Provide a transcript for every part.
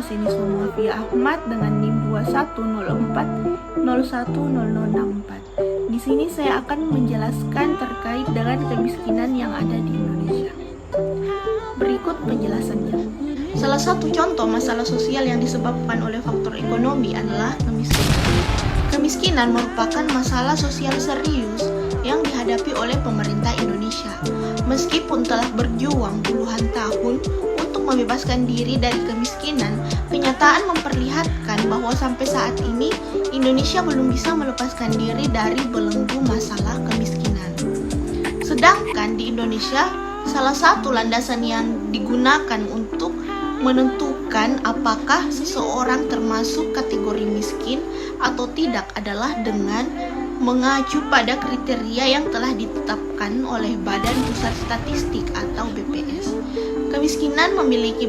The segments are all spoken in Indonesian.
Seniswa Muafia Ahmad dengan NIM 2104010064. Di sini saya akan menjelaskan terkait dengan kemiskinan yang ada di Indonesia. Berikut penjelasannya. Salah satu contoh masalah sosial yang disebabkan oleh faktor ekonomi adalah kemiskinan. Kemiskinan merupakan masalah sosial serius yang dihadapi oleh pemerintah Indonesia. Meskipun telah berjuang puluhan tahun untuk membebaskan diri dari kemiskinan, kenyataan memperlihatkan bahwa sampai saat ini Indonesia belum bisa melepaskan diri dari belenggu masalah kemiskinan. Sedangkan di Indonesia, salah satu landasan yang digunakan untuk menentukan apakah seseorang termasuk kategori miskin atau tidak adalah dengan mengacu pada kriteria yang telah ditetapkan oleh Badan Pusat Statistik atau BPS. Kemiskinan memiliki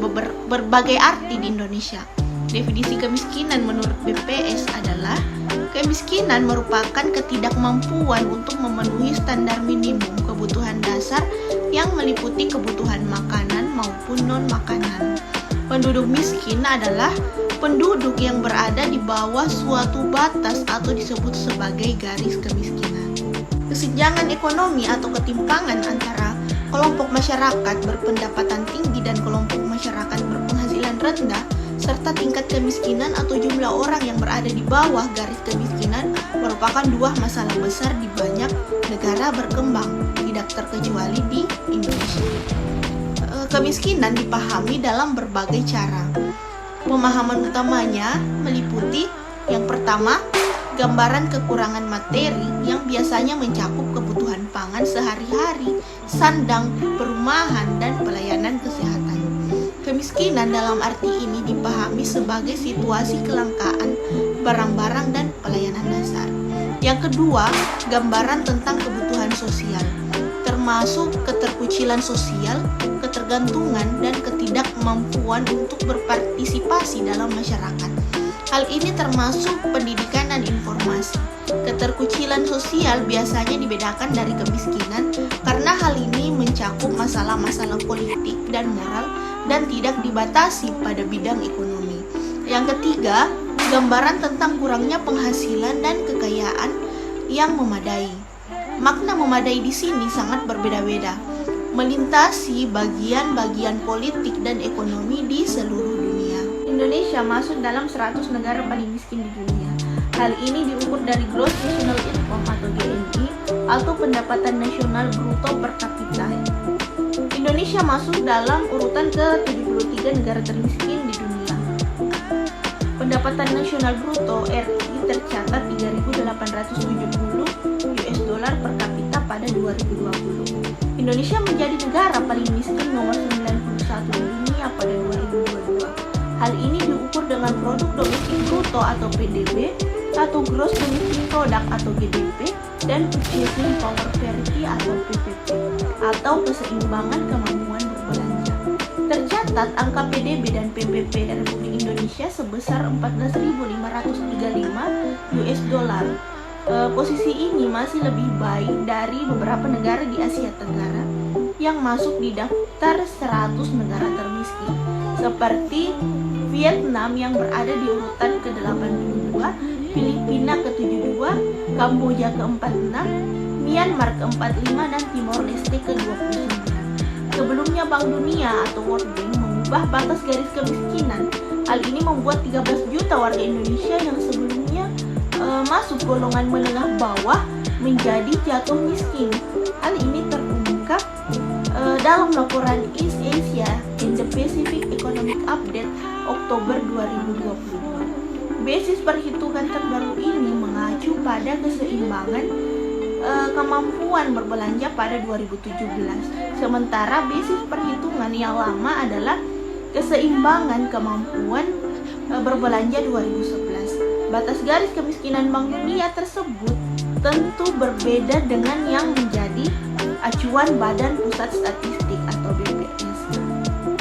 berbagai arti di Indonesia. Definisi kemiskinan menurut BPS adalah kemiskinan merupakan ketidakmampuan untuk memenuhi standar minimum kebutuhan dasar yang meliputi kebutuhan makanan maupun non-makanan. Penduduk miskin adalah penduduk yang berada di bawah suatu batas atau disebut sebagai garis kemiskinan. Kesenjangan ekonomi atau ketimpangan antara kelompok masyarakat berpendapatan tinggi dan kelompok masyarakat berpenghasilan rendah, serta tingkat kemiskinan atau jumlah orang yang berada di bawah garis kemiskinan merupakan dua masalah besar di banyak negara berkembang, tidak terkecuali di Indonesia. Kemiskinan dipahami dalam berbagai cara. Pemahaman utamanya meliputi yang pertama, gambaran kekurangan materi yang biasanya mencakup kebutuhan pangan sehari-hari, sandang, perumahan, dan pelayanan kesehatan. Kemiskinan dalam arti ini dipahami sebagai situasi kelangkaan barang-barang dan pelayanan dasar. Yang kedua, gambaran tentang kebutuhan sosial, termasuk keterkucilan sosial, ketergantungan, dan ketidakmampuan untuk berpartisipasi dalam masyarakat. Hal ini termasuk pendidikan dan informasi. Keterkucilan sosial biasanya dibedakan dari kemiskinan karena hal ini mencakup masalah-masalah politik dan moral dan tidak dibatasi pada bidang ekonomi. Yang ketiga, gambaran tentang kurangnya penghasilan dan kekayaan yang memadai. Makna memadai di sini sangat berbeda-beda, melintasi bagian-bagian politik dan ekonomi di seluruh dunia. Indonesia masuk dalam 100 negara paling miskin di dunia. Hal ini diukur dari Gross National Income atau GNI atau pendapatan nasional bruto per kapita. Indonesia masuk dalam urutan ke-73 negara termiskin di dunia. Pendapatan nasional bruto RI tercatat 3.870 US dollar per kapita pada 2020. Indonesia menjadi negara paling miskin nomor 91 di dunia pada 2022. Hal ini diukur dengan produk domestik bruto atau PDB atau gross domestic product atau GDP dan purchasing power parity atau PPP atau keseimbangan kemampuan berbelanja. Tercatat angka PDB dan PPP Republik Indonesia sebesar 14.535 US dollar. Posisi ini masih lebih baik dari beberapa negara di Asia Tenggara yang masuk di daftar 100 negara termiskin, seperti Vietnam yang berada di urutan ke-82, Filipina ke-72, Kamboja ke-46, Myanmar ke-45, dan Timor Leste ke-29. Sebelumnya Bank Dunia atau World Bank mengubah batas garis kemiskinan. Hal ini membuat 13 juta warga Indonesia yang sebelumnya masuk golongan menengah bawah menjadi jatuh miskin. Hal ini terungkap dalam laporan East Asia and the Pacific Economic Update Oktober 2022. Basis perhitungan terbaru ini mengacu pada keseimbangan kemampuan berbelanja pada 2017. Sementara basis perhitungan yang lama adalah keseimbangan kemampuan berbelanja 2011. Batas garis kemiskinan Bank Dunia tersebut tentu berbeda dengan yang menjadi acuan Badan Pusat Statistik atau BPS.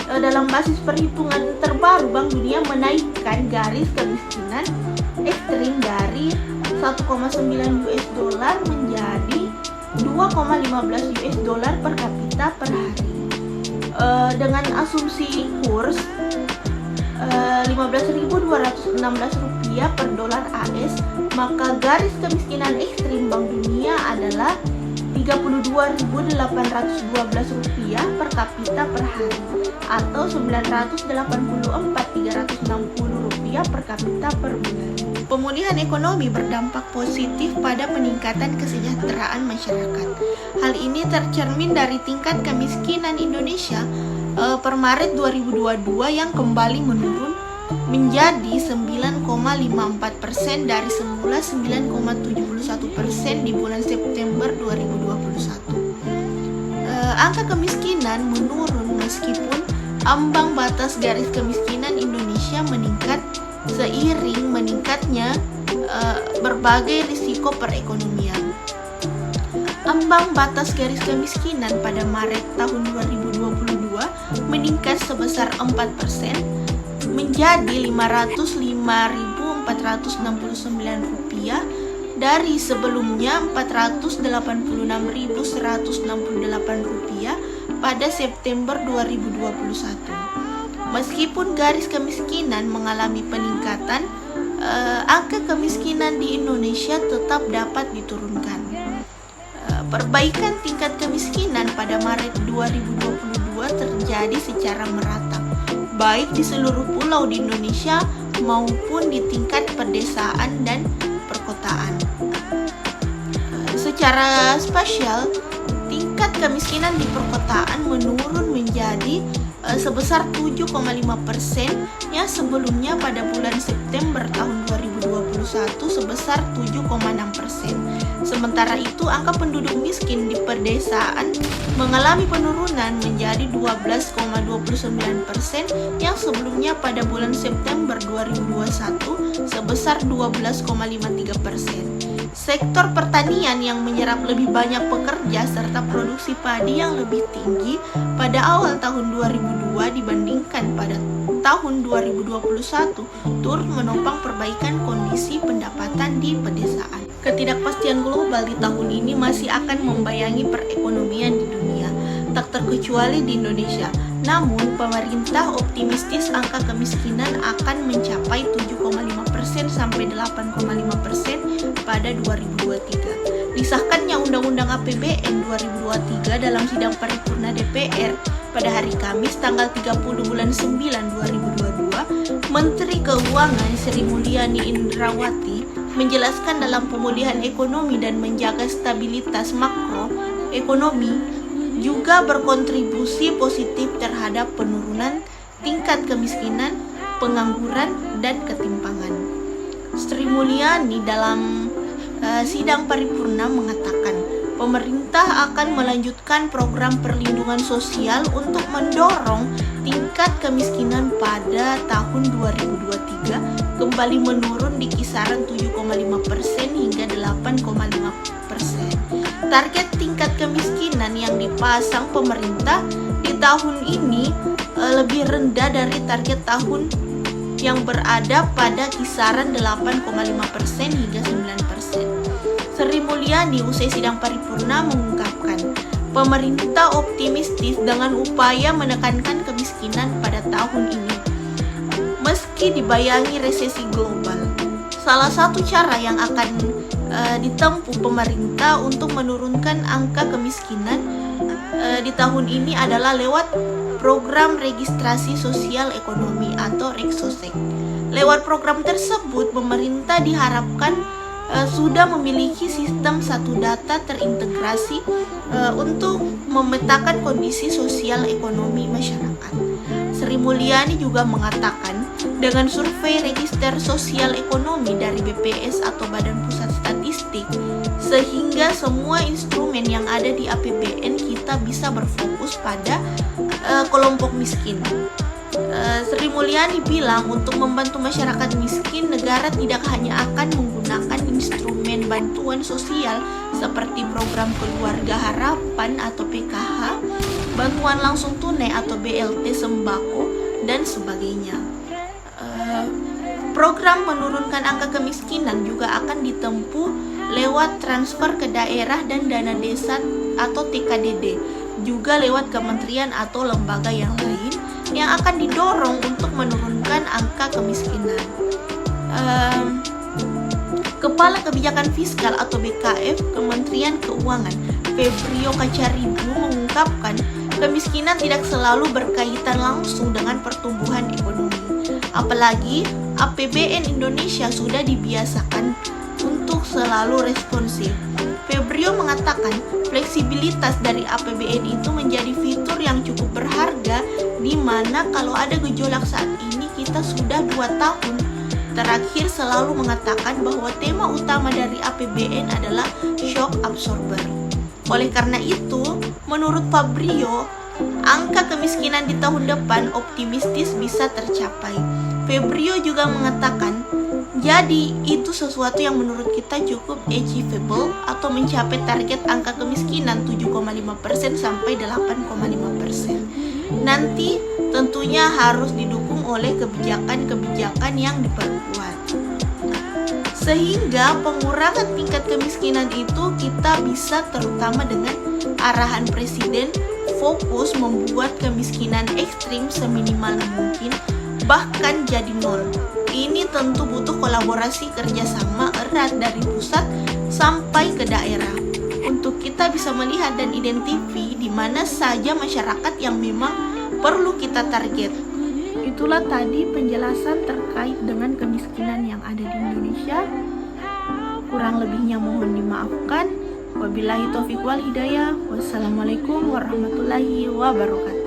Dalam basis perhitungan terbaru, Bank Dunia menaikkan garis kemiskinan ekstrim dari 1,9 US dollar menjadi 2,15 US dollar per kapita per hari. Dengan asumsi kurs Rp15.216 per dolar AS, maka garis kemiskinan ekstrim Bank Dunia adalah Rp32.812 per kapita per hari atau Rp984.360 per kapita per bulan. Pemulihan ekonomi berdampak positif pada peningkatan kesejahteraan masyarakat. Hal ini tercermin dari tingkat kemiskinan Indonesia per Maret 2022 yang kembali menurun menjadi 9,54% dari semula 9,71% di bulan September 2021. Angka kemiskinan menurun meskipun ambang batas garis kemiskinan Indonesia meningkat seiring meningkatnya berbagai risiko perekonomian. Ambang batas garis kemiskinan pada Maret tahun 2022 meningkat sebesar 4% menjadi Rp505.469 dari sebelumnya Rp486.168 pada September 2021. Meskipun garis kemiskinan mengalami peningkatan, angka kemiskinan di Indonesia tetap dapat diturunkan. Perbaikan tingkat kemiskinan pada Maret 2022 terjadi secara merata, baik di seluruh pulau di Indonesia maupun di tingkat pedesaan dan perkotaan. Secara spasial, tingkat kemiskinan di perkotaan menurun menjadi sebesar 7,5% yang sebelumnya pada bulan September tahun 2021 sebesar 7,6%. Sementara itu, angka penduduk miskin di pedesaan mengalami penurunan menjadi 12,29% yang sebelumnya pada bulan September 2021 sebesar 12,53%. Sektor pertanian yang menyerap lebih banyak pekerja serta produksi padi yang lebih tinggi pada awal tahun 2002 dibandingkan pada tahun 2021 turut menopang perbaikan kondisi pendapatan di pedesaan. Ketidakpastian global di tahun ini masih akan membayangi perekonomian di dunia, tak terkecuali di Indonesia. Namun, pemerintah optimistis angka kemiskinan akan mencapai 7,5% sampai 8,5% pada 2023. Disahkannya Undang-Undang APBN 2023 dalam sidang paripurna DPR pada hari Kamis tanggal 30 bulan 9 2022, Menteri Keuangan Sri Mulyani Indrawati menjelaskan dalam pemulihan ekonomi dan menjaga stabilitas makroekonomi juga berkontribusi positif terhadap penurunan tingkat kemiskinan, pengangguran, dan ketimpangan. Sri Mulyani dalam sidang paripurna mengatakan, pemerintah akan melanjutkan program perlindungan sosial untuk mendorong tingkat kemiskinan pada tahun 2023 kembali menurun di kisaran 7,5% hingga 8,5%. Target tingkat kemiskinan yang dipasang pemerintah di tahun ini lebih rendah dari target tahun yang berada pada kisaran 8,5% hingga 9%. Sri Mulyani usai sidang paripurna mengungkapkan, pemerintah optimistis dengan upaya menekankan kemiskinan pada tahun ini, meski dibayangi resesi global. Salah satu cara yang akan ditempuh pemerintah untuk menurunkan angka kemiskinan di tahun ini adalah lewat program registrasi sosial ekonomi atau REGSOSEK. Lewat program tersebut, pemerintah diharapkan sudah memiliki sistem satu data terintegrasi untuk memetakan kondisi sosial ekonomi masyarakat. Sri Mulyani juga mengatakan, dengan survei register sosial ekonomi dari BPS atau Badan Pusat Statistik, sehingga semua instrumen yang ada di APBN kita bisa berfokus pada kelompok miskin. Sri Mulyani bilang, untuk membantu masyarakat miskin, negara tidak hanya akan menggunakan instrumen bantuan sosial seperti program Keluarga Harapan atau PKH, bantuan langsung tunai atau BLT sembako, dan sebagainya. Program menurunkan angka kemiskinan juga akan ditempuh lewat transfer ke daerah dan dana desa atau TKDD, juga lewat kementerian atau lembaga yang lain, yang akan didorong untuk menurunkan angka kemiskinan. Kepala Kebijakan Fiskal atau BKF Kementerian Keuangan, Febrio Kacaribu, mengungkapkan kemiskinan tidak selalu berkaitan langsung dengan pertumbuhan ekonomi. Apalagi APBN Indonesia sudah dibiasakan untuk selalu responsif. Febrio mengatakan fleksibilitas dari APBN itu menjadi fitur yang cukup berharga, di mana kalau ada gejolak saat ini kita sudah 2 tahun terakhir selalu mengatakan bahwa tema utama dari APBN adalah shock absorber. Oleh karena itu, menurut Febrio, angka kemiskinan di tahun depan optimistis bisa tercapai. Febrio juga mengatakan, jadi itu sesuatu yang menurut kita cukup achievable atau mencapai target angka kemiskinan 7,5% sampai 8,5%. Nanti tentunya harus didukung oleh kebijakan-kebijakan yang diperkuat. Sehingga pengurangan tingkat kemiskinan itu kita bisa terutama dengan arahan Presiden fokus membuat kemiskinan ekstrim seminimal mungkin, bahkan jadi nol. Ini tentu butuh kolaborasi kerjasama erat dari pusat sampai ke daerah untuk kita bisa melihat dan identifikasi di mana saja masyarakat yang memang perlu kita target. Itulah tadi penjelasan terkait dengan kemiskinan yang ada di Indonesia. Kurang lebihnya mohon dimaafkan. Wabillahi taufiq wal hidayah. Wassalamualaikum warahmatullahi wabarakatuh.